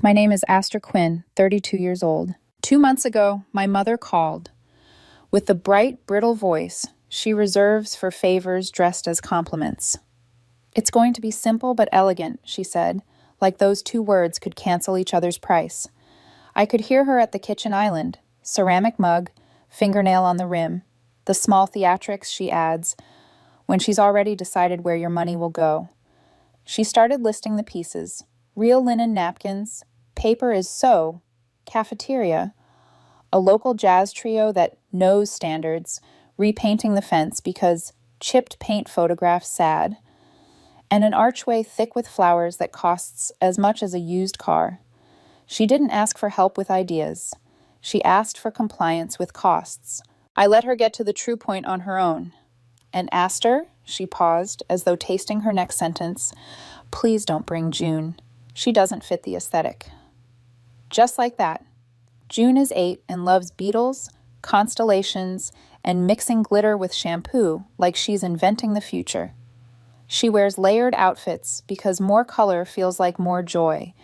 My name is Aster Quinn, 32 years old. 2 months ago, my mother called. With the bright, brittle voice she reserves for favors dressed as compliments. "It's going to be simple but elegant," she said, like those two words could cancel each other's price. I could hear her at the kitchen island, ceramic mug, fingernail on the rim, the small theatrics she adds, when she's already decided where your money will go. She started listing the pieces: real linen napkins, paper is so, cafeteria, a local jazz trio that knows standards, repainting the fence because chipped paint photographs sad, and an archway thick with flowers that costs as much as a used car. She didn't ask for help with ideas. She asked for compliance with costs. I let her get to the true point on her own. "And Aster," she paused, as though tasting her next sentence, "please don't bring June. She doesn't fit the aesthetic." Just like that. June is 8 and loves beetles, constellations, and mixing glitter with shampoo like she's inventing the future. She wears layered outfits because more color feels like more joy,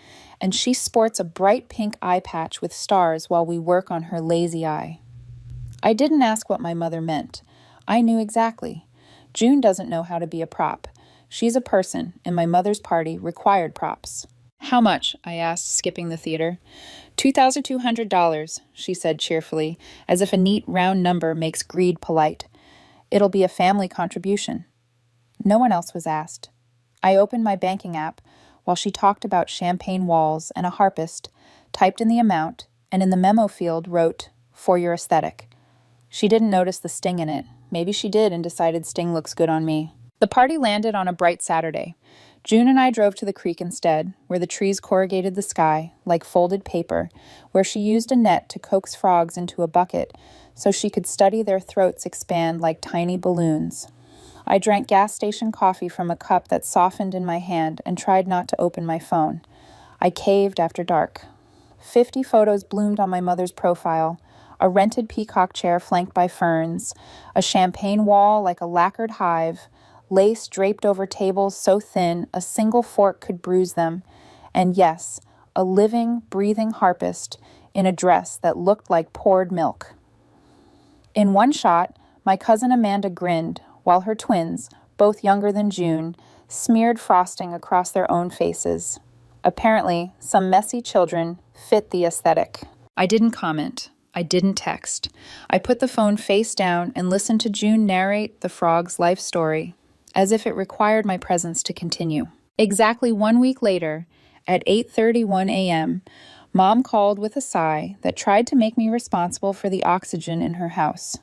and she sports a bright pink eye patch with stars while we work on her lazy eye. I didn't ask what my mother meant. I knew exactly. June doesn't know how to be a prop. She's a person, and my mother's party required props. "How much?" I asked, skipping the theater. $2,200, she said cheerfully, as if a neat round number makes greed polite. "It'll be a family contribution." No one else was asked. I opened my banking app while she talked about champagne walls and a harpist, typed in the amount, and in the memo field wrote, "For your aesthetic." She didn't notice the sting in it. Maybe she did and decided sting looks good on me. The party landed on a bright Saturday. June and I drove to the creek instead, where the trees corrugated the sky like folded paper, where she used a net to coax frogs into a bucket so she could study their throats expand like tiny balloons. I drank gas station coffee from a cup that softened in my hand and tried not to open my phone. I caved after dark. 50 photos bloomed on my mother's profile: a rented peacock chair flanked by ferns, a champagne wall like a lacquered hive, lace draped over tables so thin a single fork could bruise them, and yes, a living, breathing harpist in a dress that looked like poured milk. In one shot, my cousin Amanda grinned, while her twins, both younger than June, smeared frosting across their own faces. Apparently, some messy children fit the aesthetic. I didn't comment. I didn't text. I put the phone face down and listened to June narrate the frog's life story, as if it required my presence to continue. Exactly 1 week later, at 8:31 a.m., Mom called with a sigh that tried to make me responsible for the oxygen in her house.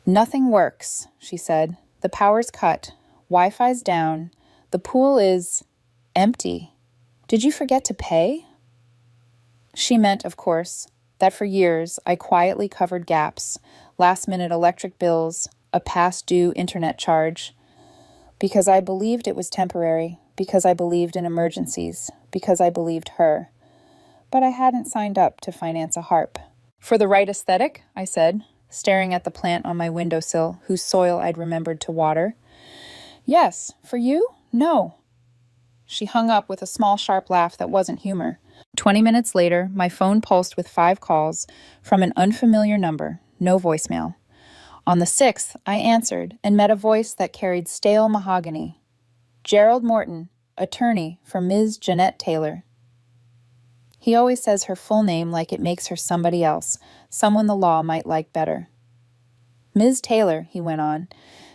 "Nothing works," she said. "The power's cut. Wi-Fi's down. The pool is empty. Did you forget to pay?" She meant, of course, that for years I quietly covered gaps, last-minute electric bills, a past-due internet charge, because I believed it was temporary, because I believed in emergencies, because I believed her. But I hadn't signed up to finance a harp. "For the right aesthetic," I said, staring at the plant on my windowsill, whose soil I'd remembered to water. "Yes, for you? No." She hung up with a small, sharp laugh that wasn't humor. 20 minutes later, my phone pulsed with 5 calls from an unfamiliar number, no voicemail. On the 6th, I answered and met a voice that carried stale mahogany. "Gerald Morton, attorney for Ms. Jeanette Taylor." He always says her full name like it makes her somebody else, someone the law might like better. "Ms. Taylor," he went on,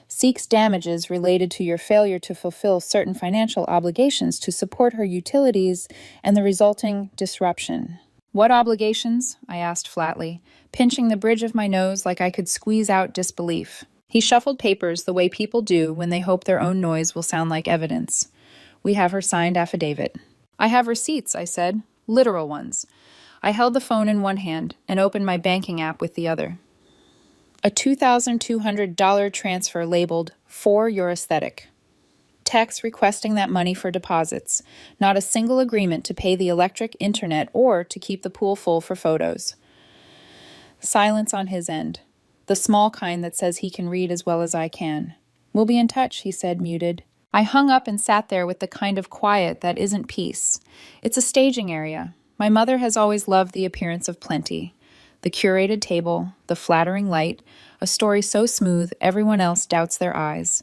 "seeks damages related to your failure to fulfill certain financial obligations to support her utilities and the resulting disruption." "What obligations?" I asked flatly, pinching the bridge of my nose like I could squeeze out disbelief. He shuffled papers the way people do when they hope their own noise will sound like evidence. "We have her signed affidavit." "I have receipts," I said. "Literal ones." I held the phone in one hand and opened my banking app with the other. A $2,200 transfer labeled, "For your aesthetic." Text requesting that money for deposits. Not a single agreement to pay the electric, internet, or to keep the pool full for photos. Silence on his end. The small kind that says he can read as well as I can. "We'll be in touch," he said, muted. I hung up and sat there with the kind of quiet that isn't peace. It's a staging area. My mother has always loved the appearance of plenty. The curated table, the flattering light, a story so smooth everyone else doubts their eyes.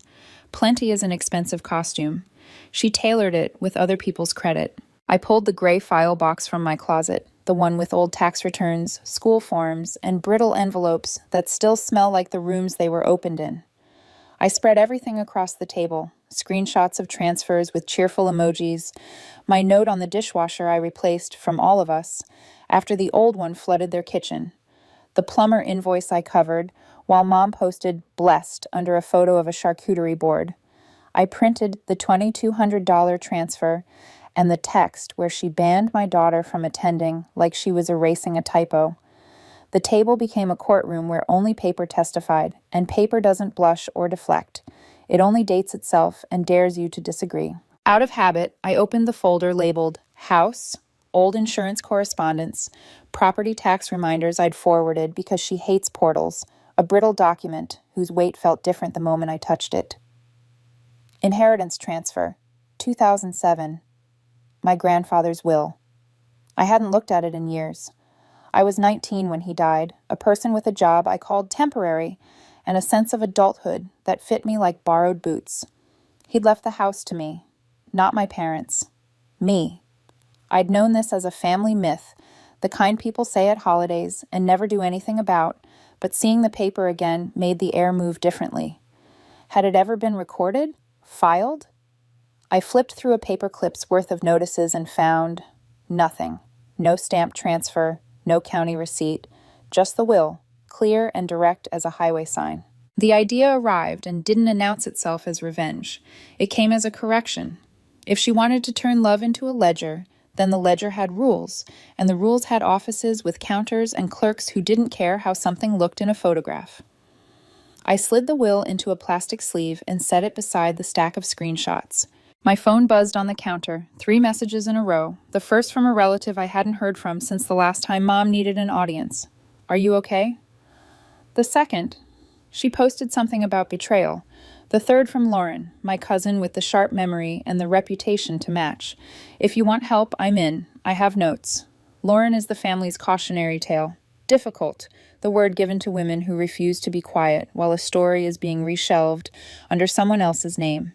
Plenty is an expensive costume. She tailored it with other people's credit. I pulled the gray file box from my closet, the one with old tax returns, school forms, and brittle envelopes that still smell like the rooms they were opened in. I spread everything across the table, screenshots of transfers with cheerful emojis, my note on the dishwasher I replaced from all of us after the old one flooded their kitchen, the plumber invoice I covered, while Mom posted "blessed" under a photo of a charcuterie board. I printed the $2,200 transfer and the text where she banned my daughter from attending like she was erasing a typo. The table became a courtroom where only paper testified, and paper doesn't blush or deflect. It only dates itself and dares you to disagree. Out of habit, I opened the folder labeled House, Old Insurance Correspondence, Property Tax Reminders I'd forwarded because she hates portals, a brittle document whose weight felt different the moment I touched it. Inheritance Transfer, 2007. My grandfather's will. I hadn't looked at it in years. I was 19 when he died, a person with a job I called temporary, and a sense of adulthood that fit me like borrowed boots. He'd left the house to me, not my parents. Me. I'd known this as a family myth, the kind people say at holidays and never do anything about, but seeing the paper again made the air move differently. Had it ever been recorded? Filed? I flipped through a paperclip's worth of notices and found nothing. No stamp transfer, no county receipt, just the will, clear and direct as a highway sign. The idea arrived and didn't announce itself as revenge. It came as a correction. If she wanted to turn love into a ledger, then the ledger had rules, and the rules had offices with counters and clerks who didn't care how something looked in a photograph. I slid the will into a plastic sleeve and set it beside the stack of screenshots. My phone buzzed on the counter, 3 messages in a row, the first from a relative I hadn't heard from since the last time Mom needed an audience. "Are you okay?" The second, she posted something about betrayal. The third from Lauren, my cousin with the sharp memory and the reputation to match. "If you want help, I'm in. I have notes." Lauren is the family's cautionary tale. Difficult, the word given to women who refuse to be quiet while a story is being reshelved under someone else's name.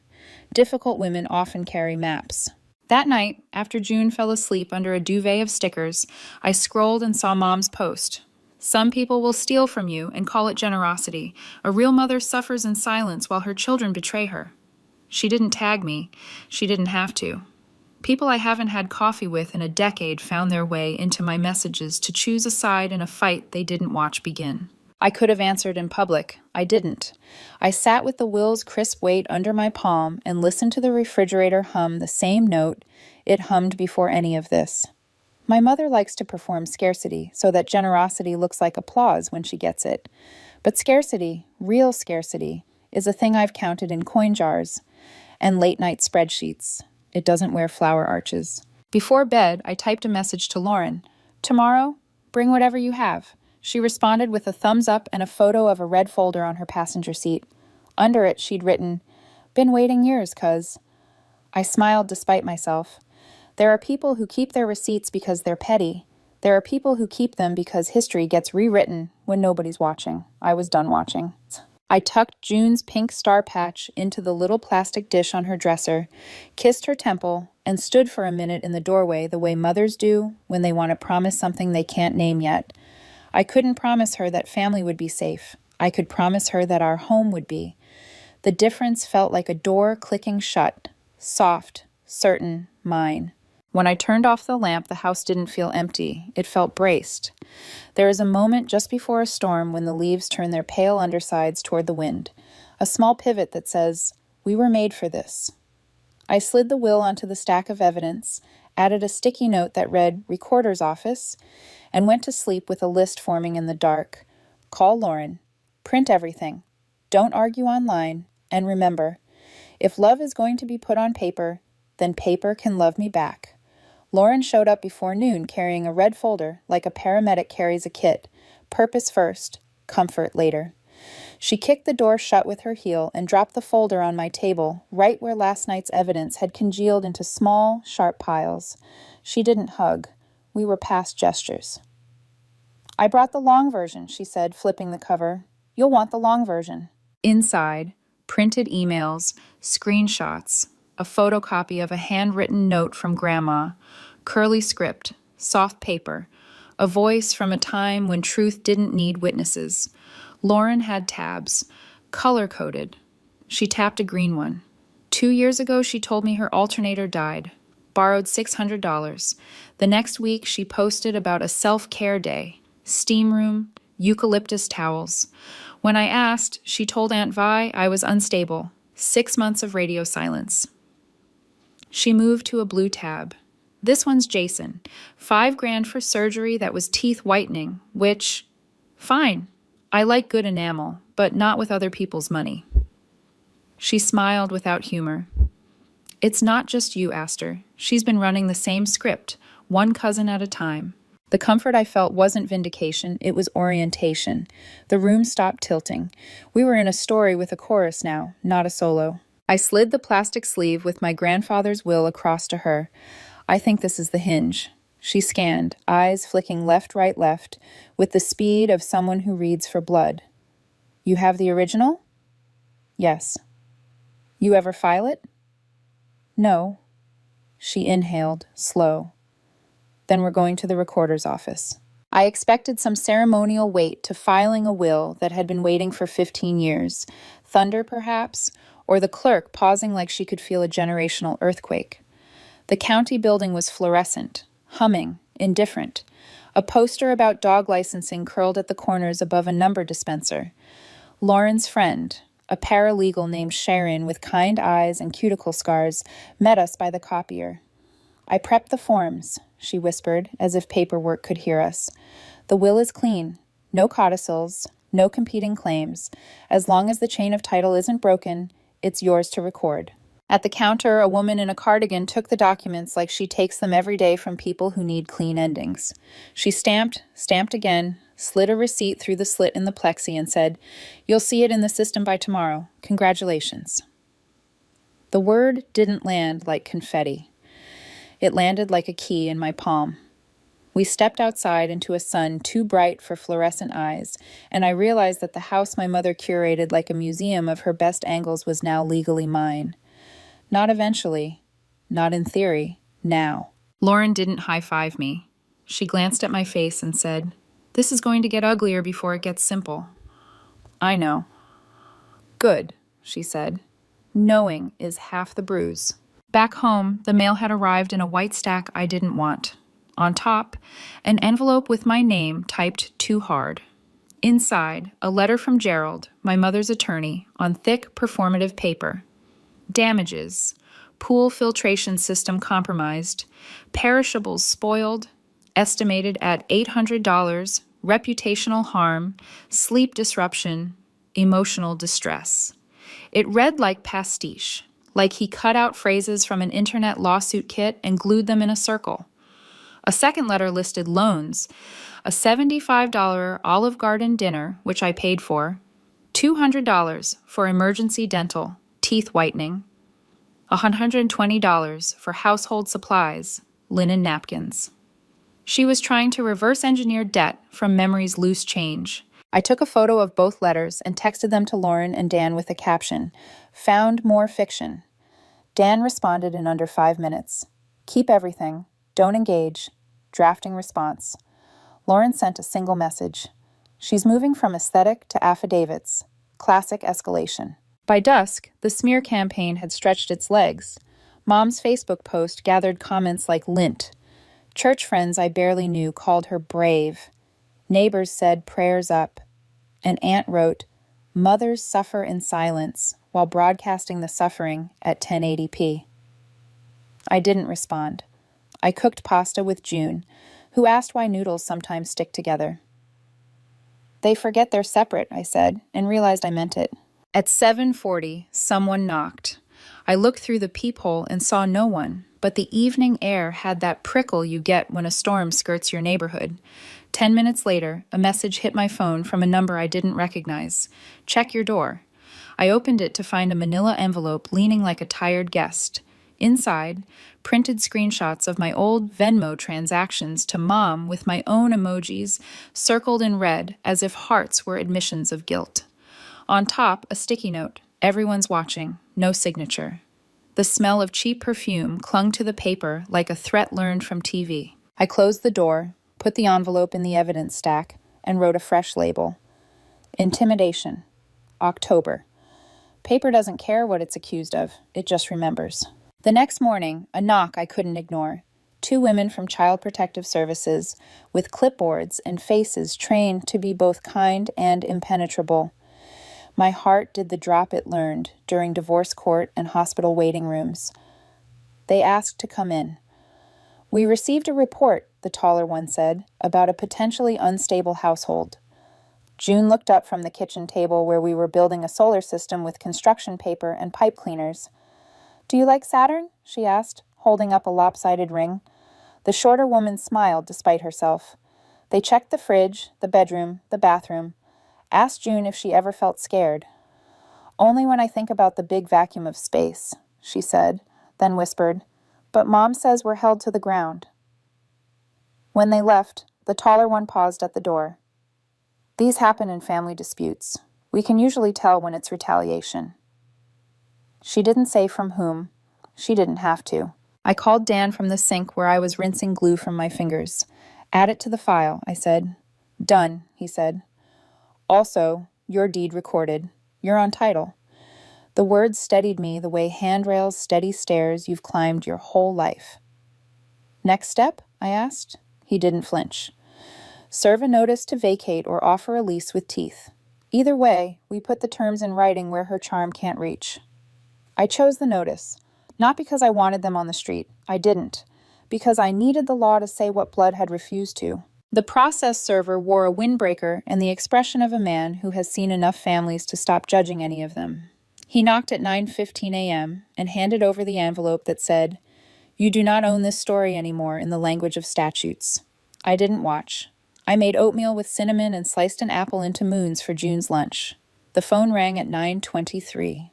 Difficult women often carry maps. That night, after June fell asleep under a duvet of stickers, I scrolled and saw Mom's post. "Some people will steal from you and call it generosity. A real mother suffers in silence while her children betray her." She didn't tag me. She didn't have to. People I haven't had coffee with in a decade found their way into my messages to choose a side in a fight they didn't watch begin. I could have answered in public. I didn't. I sat with the will's crisp weight under my palm and listened to the refrigerator hum the same note it hummed before any of this. My mother likes to perform scarcity so that generosity looks like applause when she gets it. But scarcity, real scarcity, is a thing I've counted in coin jars and late-night spreadsheets. It doesn't wear flower arches. Before bed, I typed a message to Lauren. "Tomorrow, bring whatever you have." She responded with a thumbs up and a photo of a red folder on her passenger seat. Under it, she'd written, "Been waiting years, cuz." I smiled despite myself. There are people who keep their receipts because they're petty. There are people who keep them because history gets rewritten when nobody's watching. I was done watching. I tucked June's pink star patch into the little plastic dish on her dresser, kissed her temple, and stood for a minute in the doorway the way mothers do when they want to promise something they can't name yet. I couldn't promise her that family would be safe. I could promise her that our home would be. The difference felt like a door clicking shut, soft, certain, mine. When I turned off the lamp, the house didn't feel empty. It felt braced. There is a moment just before a storm when the leaves turn their pale undersides toward the wind. A small pivot that says, "We were made for this." I slid the will onto the stack of evidence, added a sticky note that read "Recorder's Office," and went to sleep with a list forming in the dark. Call Lauren. Print everything. Don't argue online. And remember, if love is going to be put on paper, then paper can love me back. Lauren showed up before noon carrying a red folder like a paramedic carries a kit. Purpose first, comfort later. She kicked the door shut with her heel and dropped the folder on my table, right where last night's evidence had congealed into small, sharp piles. She didn't hug. We were past gestures. "I brought the long version," she said, flipping the cover. "You'll want the long version." Inside, printed emails, screenshots, a photocopy of a handwritten note from Grandma, curly script, soft paper, a voice from a time when truth didn't need witnesses. Lauren had tabs, color-coded. She tapped a green one. 2 years ago, she told me her alternator died. Borrowed $600. The next week, she posted about a self-care day, steam room, eucalyptus towels. When I asked, she told Aunt Vi I was unstable. 6 months of radio silence. She moved to a blue tab. This one's Jason. $5,000 for surgery that was teeth whitening, which, fine. I like good enamel, but not with other people's money. She smiled without humor. It's not just you, Aster. She's been running the same script, one cousin at a time. The comfort I felt wasn't vindication, it was orientation. The room stopped tilting. We were in a story with a chorus now, not a solo. I slid the plastic sleeve with my grandfather's will across to her. "I think this is the hinge." She scanned, eyes flicking left, right, left, with the speed of someone who reads for blood. "You have the original?" "Yes." "You ever file it?" "No." She inhaled, slow. "Then we're going to the recorder's office." I expected some ceremonial wait to filing a will that had been waiting for 15 years. Thunder, perhaps, or the clerk pausing like she could feel a generational earthquake. The county building was fluorescent, humming, indifferent. A poster about dog licensing curled at the corners above a number dispenser. Lauren's friend, a paralegal named Sharon with kind eyes and cuticle scars, met us by the copier. "I prepped the forms," she whispered, as if paperwork could hear us. "The will is clean. No codicils, no competing claims. As long as the chain of title isn't broken, it's yours to record." At the counter, a woman in a cardigan took the documents like she takes them every day from people who need clean endings. She stamped again, slid a receipt through the slit in the plexi and said, "You'll see it in the system by tomorrow. Congratulations." The word didn't land like confetti. It landed like a key in my palm. We stepped outside into a sun too bright for fluorescent eyes, and I realized that the house my mother curated like a museum of her best angles was now legally mine. Not eventually, not in theory, now. Lauren didn't high-five me. She glanced at my face and said, "This is going to get uglier before it gets simple." "I know." "Good," she said. "Knowing is half the bruise." Back home, the mail had arrived in a white stack I didn't want. On top, an envelope with my name typed too hard. Inside, a letter from Gerald, my mother's attorney, on thick, performative paper. Damages: pool filtration system compromised, perishables spoiled, estimated at $800, reputational harm, sleep disruption, emotional distress. It read like pastiche, like he cut out phrases from an internet lawsuit kit and glued them in a circle. A second letter listed loans, a $75 Olive Garden dinner, which I paid for, $200 for emergency dental, teeth whitening, $120 for household supplies, linen napkins. She was trying to reverse engineer debt from memory's loose change. I took a photo of both letters and texted them to Lauren and Dan with a caption, "Found more fiction." Dan responded in under 5 minutes. "Keep everything. Don't engage. Drafting response." Lauren sent a single message. "She's moving from aesthetic to affidavits. Classic escalation." By dusk, the smear campaign had stretched its legs. Mom's Facebook post gathered comments like lint. Church friends I barely knew called her brave. Neighbors said prayers up. An aunt wrote, "Mothers suffer in silence," while broadcasting the suffering at 1080p. I didn't respond. I cooked pasta with June, who asked why noodles sometimes stick together. "They forget they're separate," I said, and realized I meant it. At 7:40, someone knocked. I looked through the peephole and saw no one. but the evening air had that prickle you get when a storm skirts your neighborhood. 10 minutes later, a message hit my phone from a number I didn't recognize. Check your door. I opened it to find a manila envelope leaning like a tired guest. Inside, printed screenshots of my old Venmo transactions to Mom with my own emojis circled in red as if hearts were admissions of guilt. On top, a sticky note. Everyone's watching. No signature. The smell of cheap perfume clung to the paper like a threat learned from TV. I closed the door, put the envelope in the evidence stack, and wrote a fresh label. Intimidation. October. Paper doesn't care what it's accused of. It just remembers. The next morning, a knock I couldn't ignore. 2 women from Child Protective Services with clipboards and faces trained to be both kind and impenetrable. My heart did the drop it learned during divorce court and hospital waiting rooms. They asked to come in. We received a report, the taller one said, about a potentially unstable household. June looked up from the kitchen table where we were building a solar system with construction paper and pipe cleaners. "Do you like Saturn?" she asked, holding up a lopsided ring. The shorter woman smiled despite herself. They checked the fridge, the bedroom, the bathroom. Asked June if she ever felt scared. "Only when I think about the big vacuum of space," she said, then whispered, "But Mom says we're held to the ground." When they left, the taller one paused at the door. "These happen in family disputes. We can usually tell when it's retaliation." She didn't say from whom. She didn't have to. I called Dan from the sink where I was rinsing glue from my fingers. "Add it to the file," I said. "Done," he said. "Also, your deed recorded. You're on title." The words steadied me the way handrails steady stairs you've climbed your whole life. "Next step?" I asked. He didn't flinch. "Serve a notice to vacate or offer a lease with teeth. Either way, we put the terms in writing where her charm can't reach." I chose the notice, not because I wanted them on the street. I didn't. Because I needed the law to say what blood had refused to. The process server wore a windbreaker and the expression of a man who has seen enough families to stop judging any of them. He knocked at 9:15 a.m. and handed over the envelope that said, "You do not own this story anymore in the language of statutes." I didn't watch. I made oatmeal with cinnamon and sliced an apple into moons for June's lunch. The phone rang at 9:23.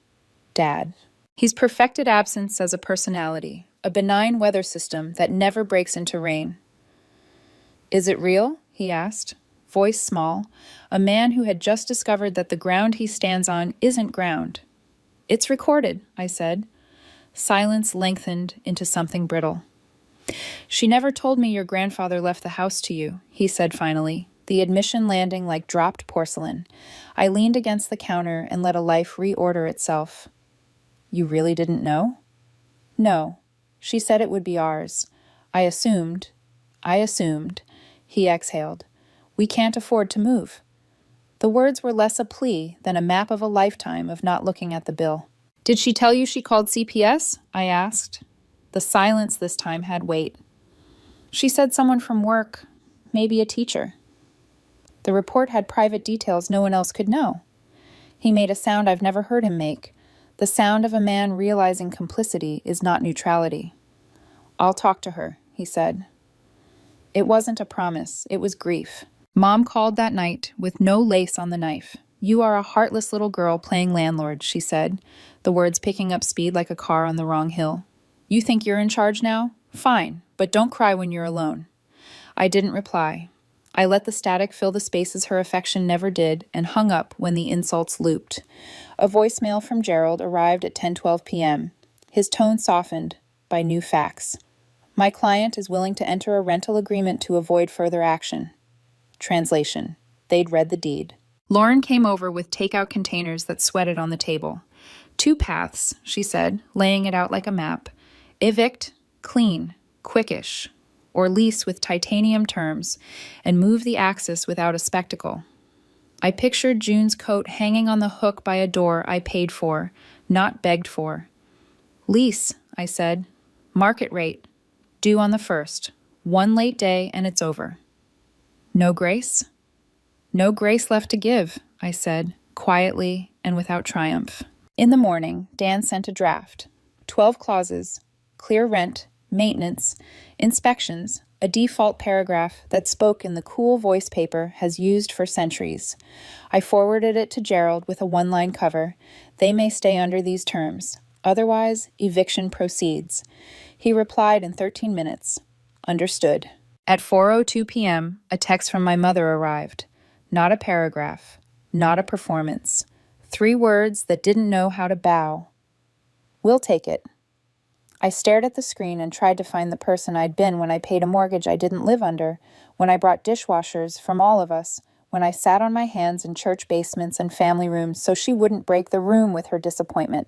Dad. He's perfected absence as a personality, a benign weather system that never breaks into rain. "Is it real?" he asked, voice small, a man who had just discovered that the ground he stands on isn't ground. "It's recorded," I said. Silence lengthened into something brittle. "She never told me your grandfather left the house to you," he said finally, the admission landing like dropped porcelain. I leaned against the counter and let a life reorder itself. "You really didn't know?" "No. She said it would be ours. I assumed. He exhaled. "We can't afford to move." The words were less a plea than a map of a lifetime of not looking at the bill. "Did she tell you she called CPS?" I asked. The silence this time had weight. "She said someone from work, maybe a teacher." The report had private details no one else could know. He made a sound I've never heard him make, the sound of a man realizing complicity is not neutrality. "I'll talk to her," he said. It wasn't a promise, it was grief. Mom called that night with no lace on the knife. "You are a heartless little girl playing landlord," she said, the words picking up speed like a car on the wrong hill. "You think you're in charge now? Fine, but don't cry when you're alone." I didn't reply. I let the static fill the spaces her affection never did and hung up when the insults looped. A voicemail from Gerald arrived at 10:12 p.m. His tone softened by new facts. "My client is willing to enter a rental agreement to avoid further action." Translation. They'd read the deed. Lauren came over with takeout containers that sweated on the table. 2 paths, she said, laying it out like a map. Evict, clean, quickish, or lease with titanium terms, and move the axis without a spectacle. I pictured June's coat hanging on the hook by a door I paid for, not begged for. "Lease," I said. "Market rate. Due on the 1st. 1 late day and it's over." "No grace?" "No grace left to give," I said, quietly and without triumph. In the morning, Dan sent a draft. 12 clauses. Clear rent, maintenance, inspections, a default paragraph that spoke in the cool voice paper has used for centuries. I forwarded it to Gerald with a one-line cover. They may stay under these terms. Otherwise, eviction proceeds. He replied in 13 minutes. Understood. At 4:02 p.m., a text from my mother arrived. Not a paragraph. Not a performance. 3 words that didn't know how to bow. We'll take it. I stared at the screen and tried to find the person I'd been when I paid a mortgage I didn't live under, when I brought dishwashers from all of us, when I sat on my hands in church basements and family rooms so she wouldn't break the room with her disappointment.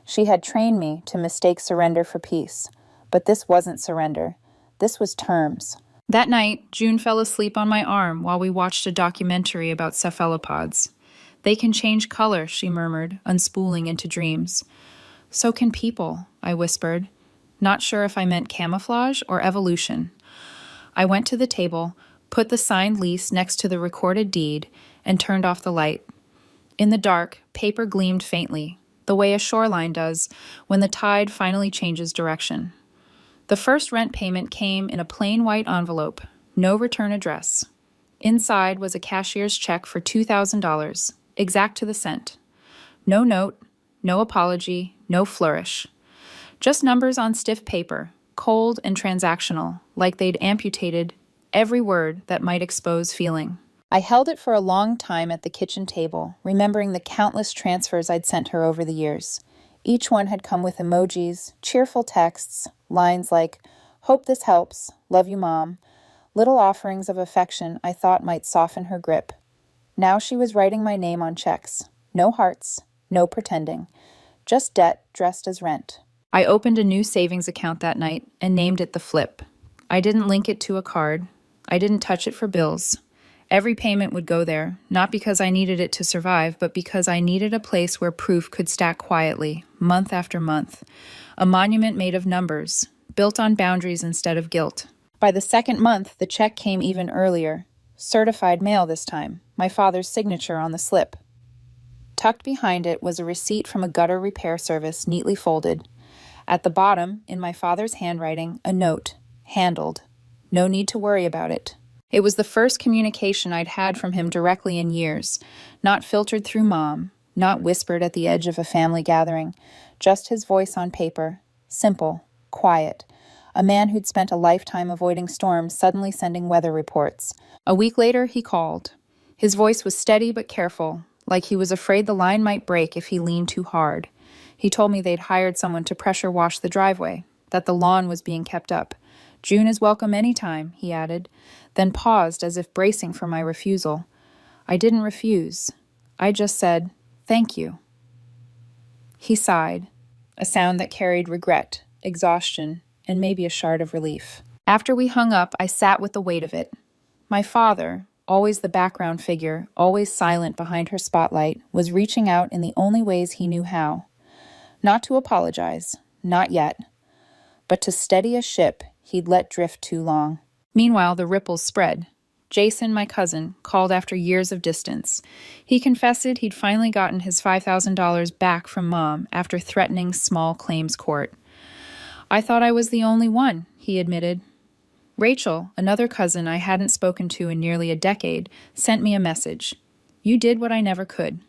She had trained me to mistake surrender for peace. But this wasn't surrender. This was terms. That night, June fell asleep on my arm while we watched a documentary about cephalopods. They can change color, she murmured, unspooling into dreams. So can people, I whispered, not sure if I meant camouflage or evolution. I went to the table, put the signed lease next to the recorded deed, and turned off the light. In the dark, paper gleamed faintly, the way a shoreline does when the tide finally changes direction. The first rent payment came in a plain white envelope, no return address. Inside was a cashier's check for $2,000, exact to the cent. No note, no apology, no flourish. Just numbers on stiff paper, cold and transactional, like they'd amputated every word that might expose feeling. I held it for a long time at the kitchen table, remembering the countless transfers I'd sent her over the years. Each one had come with emojis, cheerful texts, lines like, "Hope this helps, love you, Mom," little offerings of affection I thought might soften her grip. Now she was writing my name on checks. No hearts, no pretending. Just debt dressed as rent. I opened a new savings account that night and named it The Flip. I didn't link it to a card. I didn't touch it for bills. Every payment would go there, not because I needed it to survive, but because I needed a place where proof could stack quietly, month after month. A monument made of numbers, built on boundaries instead of guilt. By the second month, the check came even earlier. Certified mail this time, my father's signature on the slip. Tucked behind it was a receipt from a gutter repair service, neatly folded. At the bottom, in my father's handwriting, a note, handled. No need to worry about it. It was the first communication I'd had from him directly in years, not filtered through Mom, not whispered at the edge of a family gathering, just his voice on paper, simple, quiet. A man who'd spent a lifetime avoiding storms suddenly sending weather reports. A week later, he called. His voice was steady but careful, like he was afraid the line might break if he leaned too hard. He told me they'd hired someone to pressure wash the driveway, that the lawn was being kept up. June is welcome anytime, he added, then paused as if bracing for my refusal. I didn't refuse. I just said, "Thank you." He sighed, a sound that carried regret, exhaustion, and maybe a shard of relief. After we hung up, I sat with the weight of it. My father, always the background figure, always silent behind her spotlight, was reaching out in the only ways he knew how. Not to apologize, not yet, but to steady a ship he'd let drift too long. Meanwhile, the ripples spread. Jason, my cousin, called after years of distance. He confessed he'd finally gotten his $5,000 back from Mom after threatening small claims court. I thought I was the only one, he admitted. Rachel, another cousin I hadn't spoken to in nearly a decade, sent me a message. You did what I never could.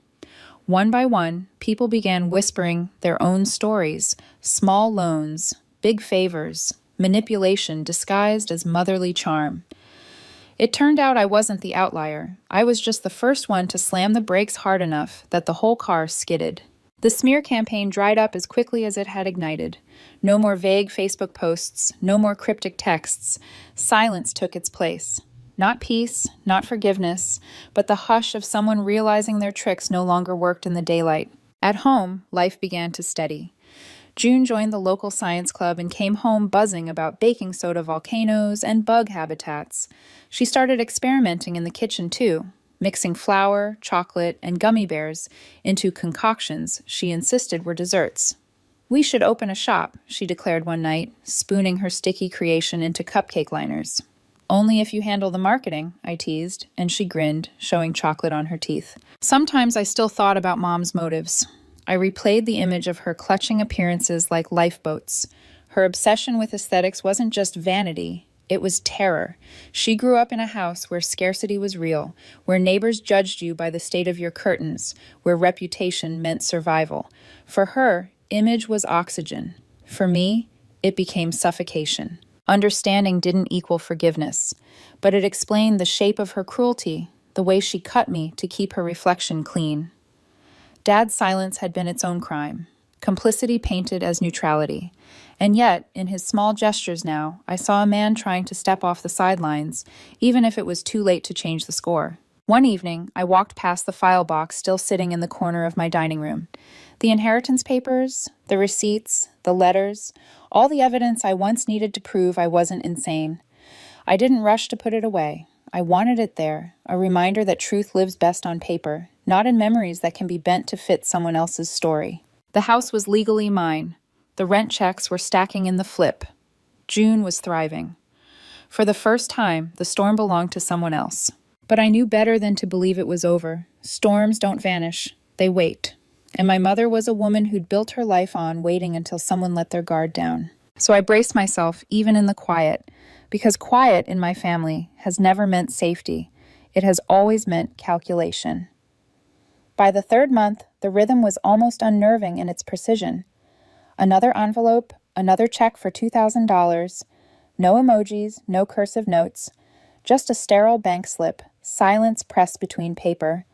One by one, people began whispering their own stories, small loans, big favors, manipulation disguised as motherly charm. It turned out I wasn't the outlier. I was just the first one to slam the brakes hard enough that the whole car skidded. The smear campaign dried up as quickly as it had ignited. No more vague Facebook posts, no more cryptic texts. Silence took its place. Not peace, not forgiveness, but the hush of someone realizing their tricks no longer worked in the daylight. At home, life began to steady. June joined the local science club and came home buzzing about baking soda volcanoes and bug habitats. She started experimenting in the kitchen too, mixing flour, chocolate, and gummy bears into concoctions she insisted were desserts. We should open a shop, she declared one night, spooning her sticky creation into cupcake liners. Only if you handle the marketing, I teased, and she grinned, showing chocolate on her teeth. Sometimes I still thought about Mom's motives. I replayed the image of her clutching appearances like lifeboats, Her obsession with aesthetics wasn't just vanity, it was terror. She grew up in a house where scarcity was real, where neighbors judged you by the state of your curtains, where reputation meant survival. For her, image was oxygen. For me, it became suffocation. Understanding didn't equal forgiveness, but it explained the shape of her cruelty, the way she cut me to keep her reflection clean. Dad's silence had been its own crime, complicity painted as neutrality. And yet, in his small gestures now, I saw a man trying to step off the sidelines, even if it was too late to change the score. One evening, I walked past the file box still sitting in the corner of my dining room. The inheritance papers, the receipts, the letters, all the evidence I once needed to prove I wasn't insane. I didn't rush to put it away. I wanted it there, a reminder that truth lives best on paper, not in memories that can be bent to fit someone else's story. The house was legally mine. The rent checks were stacking in the flip. June was thriving. For the first time, the storm belonged to someone else. But I knew better than to believe it was over. Storms don't vanish. They wait. And my mother was a woman who'd built her life on waiting until someone let their guard down. So I braced myself, even in the quiet, because quiet in my family has never meant safety. It has always meant calculation. By the third month, the rhythm was almost unnerving in its precision. Another envelope, another check for $2,000, no emojis, no cursive notes, just a sterile bank slip, silence pressed between paper.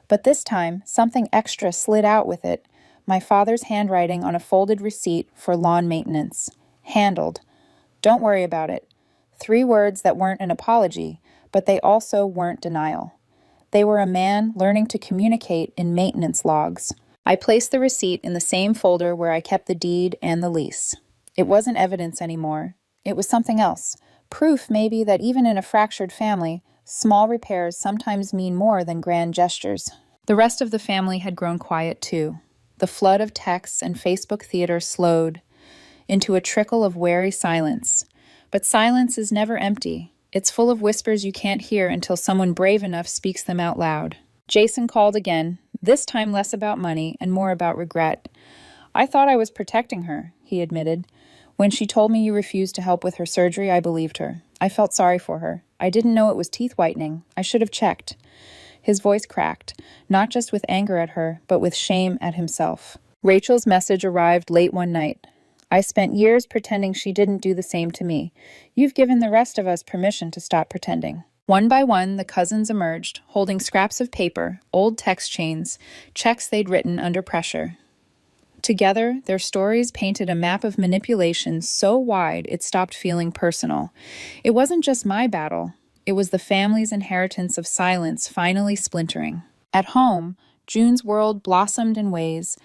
But this time, something extra slid out with it, my father's handwriting on a folded receipt for lawn maintenance. Handled. Don't worry about it. 3 words that weren't an apology, but they also weren't denial. They were a man learning to communicate in maintenance logs. I placed the receipt in the same folder where I kept the deed and the lease. It wasn't evidence anymore. It was something else. Proof, maybe, that even in a fractured family, small repairs sometimes mean more than grand gestures. The rest of the family had grown quiet, too. The flood of texts and Facebook theater slowed into a trickle of wary silence. But silence is never empty. It's full of whispers you can't hear until someone brave enough speaks them out loud. Jason called again, this time less about money and more about regret. I thought I was protecting her, he admitted. When she told me you refused to help with her surgery, I believed her. I felt sorry for her. I didn't know it was teeth whitening. I should have checked. His voice cracked, not just with anger at her, but with shame at himself. Rachel's message arrived late one night. I spent years pretending she didn't do the same to me. You've given the rest of us permission to stop pretending. One by one, the cousins emerged, holding scraps of paper, old text chains, checks they'd written under pressure. Together, their stories painted a map of manipulation so wide it stopped feeling personal. It wasn't just my battle. It was the family's inheritance of silence finally splintering. At home, June's world blossomed in ways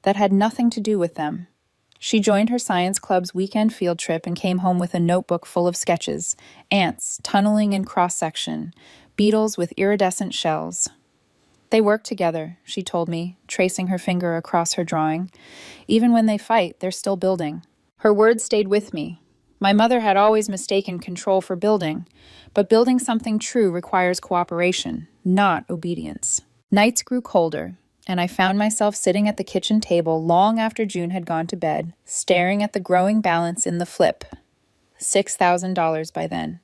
that had nothing to do with them. She joined her science club's weekend field trip and came home with a notebook full of sketches, ants tunneling in cross-section, beetles with iridescent shells. They work together, she told me, tracing her finger across her drawing. Even when they fight, they're still building. Her words stayed with me. My mother had always mistaken control for building, but building something true requires cooperation, not obedience. Nights grew colder, and I found myself sitting at the kitchen table long after June had gone to bed, staring at the growing balance in the flip. $6,000 by then.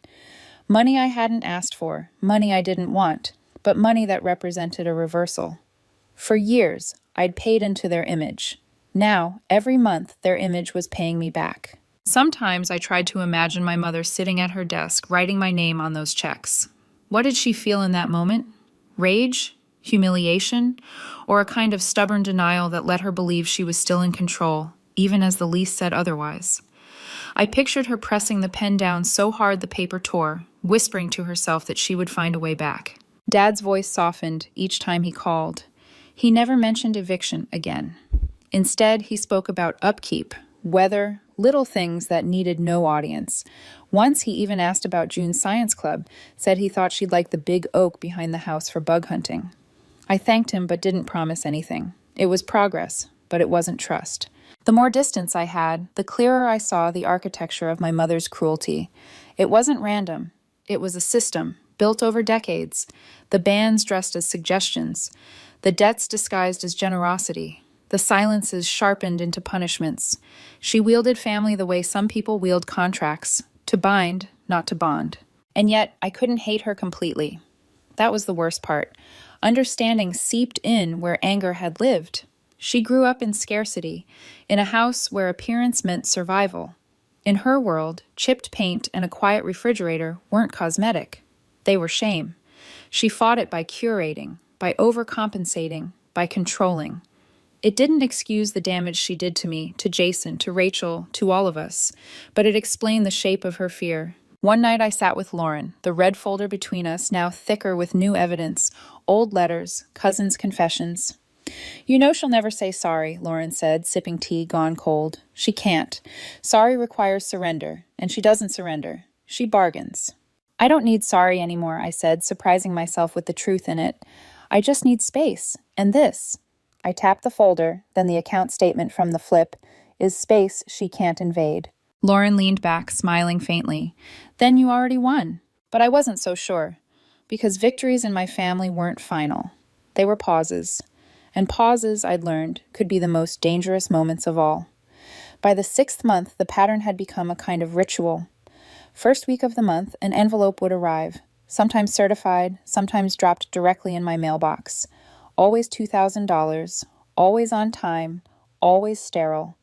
Money I hadn't asked for, money I didn't want, but money that represented a reversal. For years, I'd paid into their image. Now, every month, their image was paying me back. Sometimes I tried to imagine my mother sitting at her desk, writing my name on those checks. What did she feel in that moment? Rage? Humiliation? Or a kind of stubborn denial that let her believe she was still in control, even as the lease said otherwise? I pictured her pressing the pen down so hard the paper tore, whispering to herself that she would find a way back. Dad's voice softened each time he called. He never mentioned eviction again. Instead, he spoke about upkeep, weather, little things that needed no audience. Once he even asked about June's science club, said he thought she'd like the big oak behind the house for bug hunting. I thanked him but didn't promise anything. It was progress, but it wasn't trust. The more distance I had, the clearer I saw the architecture of my mother's cruelty. It wasn't random. It was a system, built over decades. The bans dressed as suggestions. The debts disguised as generosity. The silences sharpened into punishments. She wielded family the way some people wield contracts, to bind, not to bond. And yet, I couldn't hate her completely. That was the worst part. Understanding seeped in where anger had lived. She grew up in scarcity, in a house where appearance meant survival. In her world, chipped paint and a quiet refrigerator weren't cosmetic. They were shame. She fought it by curating, by overcompensating, by controlling. It didn't excuse the damage she did to me, to Jason, to Rachel, to all of us, but it explained the shape of her fear. One night I sat with Lauren, the red folder between us now thicker with new evidence, old letters, cousins' confessions. "You know she'll never say sorry," Lauren said, sipping tea gone cold. "She can't. Sorry requires surrender, and she doesn't surrender. She bargains." "I don't need sorry anymore," I said, surprising myself with the truth in it. "I just need space, and this." I tapped the folder, then the account statement from the flip, "is space she can't invade." Lauren leaned back, smiling faintly. "Then you already won." But I wasn't so sure, because victories in my family weren't final. They were pauses. And pauses, I'd learned, could be the most dangerous moments of all. By the 6th month, the pattern had become a kind of ritual. First week of the month, an envelope would arrive, sometimes certified, sometimes dropped directly in my mailbox. Always $2,000, always on time, always sterile.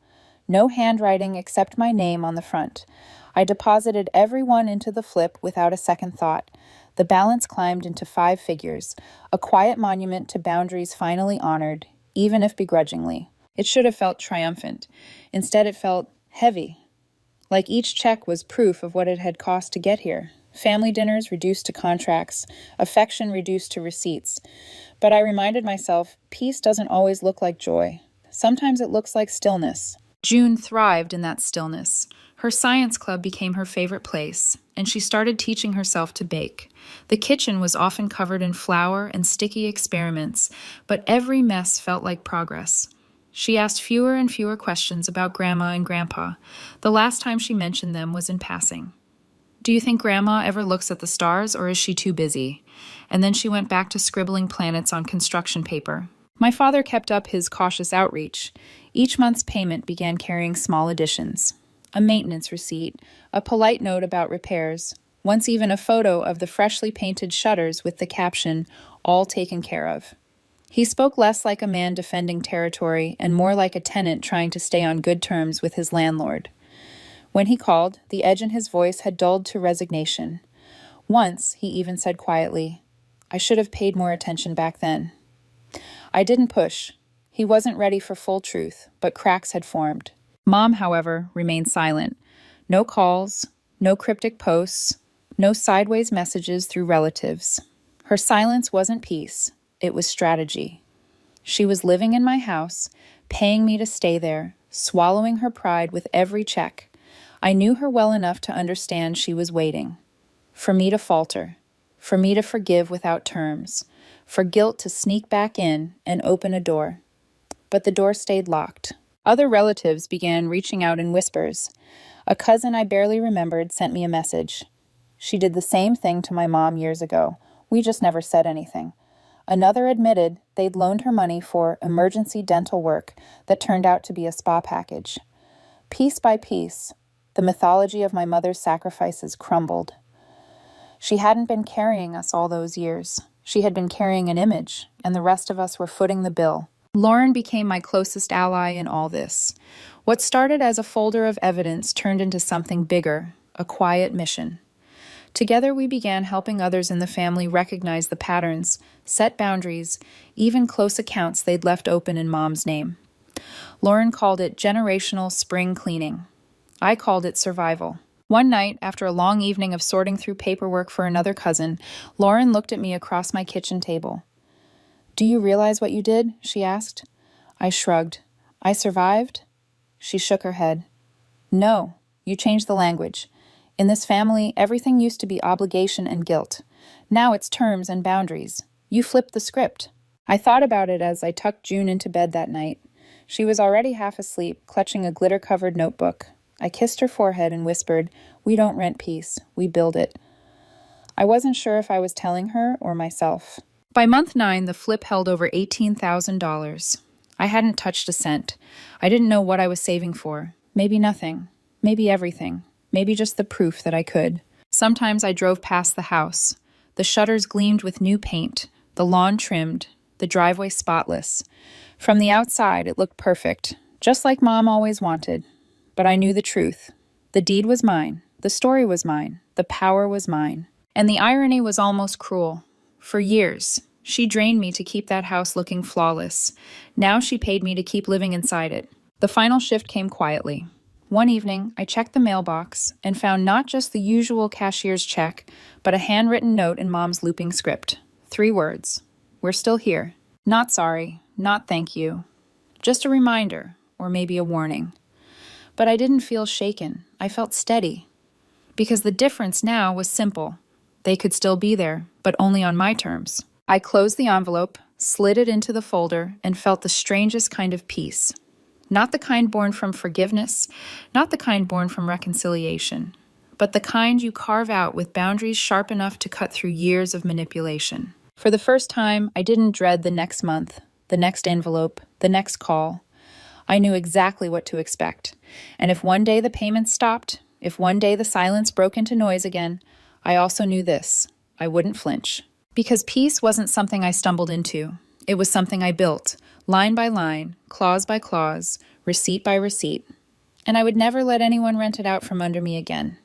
No handwriting except my name on the front. I deposited every one into the flip without a second thought. The balance climbed into 5 figures, a quiet monument to boundaries finally honored, even if begrudgingly. It should have felt triumphant. Instead, it felt heavy. Like each check was proof of what it had cost to get here. Family dinners reduced to contracts, affection reduced to receipts. But I reminded myself, peace doesn't always look like joy. Sometimes it looks like stillness. June thrived in that stillness. Her science club became her favorite place, and she started teaching herself to bake. The kitchen was often covered in flour and sticky experiments, but every mess felt like progress. She asked fewer and fewer questions about Grandma and Grandpa. The last time she mentioned them was in passing. "Do you think Grandma ever looks at the stars, or is she too busy?" And then she went back to scribbling planets on construction paper. My father kept up his cautious outreach. Each month's payment began carrying small additions. A maintenance receipt, a polite note about repairs, once even a photo of the freshly painted shutters with the caption, "All taken care of." He spoke less like a man defending territory and more like a tenant trying to stay on good terms with his landlord. When he called, the edge in his voice had dulled to resignation. Once, he even said quietly, "I should have paid more attention back then." I didn't push. He wasn't ready for full truth, but cracks had formed. Mom, however, remained silent. No calls, no cryptic posts, no sideways messages through relatives. Her silence wasn't peace, it was strategy. She was living in my house, paying me to stay there, swallowing her pride with every check. I knew her well enough to understand she was waiting. For me to falter, for me to forgive without terms, for guilt to sneak back in and open a door. But the door stayed locked. Other relatives began reaching out in whispers. A cousin I barely remembered sent me a message. She did the same thing to my mom years ago. We just never said anything. Another admitted they'd loaned her money for emergency dental work that turned out to be a spa package. Piece by piece, the mythology of my mother's sacrifices crumbled. She hadn't been carrying us all those years. She had been carrying an image, and the rest of us were footing the bill. Lauren became my closest ally in all this. What started as a folder of evidence turned into something bigger, a quiet mission. Together we began helping others in the family recognize the patterns, set boundaries, even close accounts they'd left open in Mom's name. Lauren called it generational spring cleaning. I called it survival. One night, after a long evening of sorting through paperwork for another cousin, Lauren looked at me across my kitchen table. "Do you realize what you did?" she asked. I shrugged. "I survived?" She shook her head. "No, you changed the language. In this family, everything used to be obligation and guilt. Now it's terms and boundaries. You flipped the script." I thought about it as I tucked June into bed that night. She was already half asleep, clutching a glitter-covered notebook. I kissed her forehead and whispered, "We don't rent peace, we build it." I wasn't sure if I was telling her or myself. By month 9, the flip held over $18,000. I hadn't touched a cent. I didn't know what I was saving for. Maybe nothing. Maybe everything. Maybe just the proof that I could. Sometimes I drove past the house. The shutters gleamed with new paint, the lawn trimmed, the driveway spotless. From the outside, it looked perfect, just like Mom always wanted. But I knew the truth. The deed was mine. The story was mine. The power was mine. And the irony was almost cruel. For years, she drained me to keep that house looking flawless. Now she paid me to keep living inside it. The final shift came quietly. One evening, I checked the mailbox and found not just the usual cashier's check, but a handwritten note in Mom's looping script. 3 words. We're still here. Not sorry, not thank you. Just a reminder, or maybe a warning. But I didn't feel shaken. I felt steady. Because the difference now was simple. They could still be there, but only on my terms. I closed the envelope, slid it into the folder, and felt the strangest kind of peace. Not the kind born from forgiveness, not the kind born from reconciliation, but the kind you carve out with boundaries sharp enough to cut through years of manipulation. For the first time, I didn't dread the next month, the next envelope, the next call. I knew exactly what to expect. And if one day the payments stopped, if one day the silence broke into noise again, I also knew this: I wouldn't flinch. Because peace wasn't something I stumbled into. It was something I built, line by line, clause by clause, receipt by receipt. And I would never let anyone rent it out from under me again.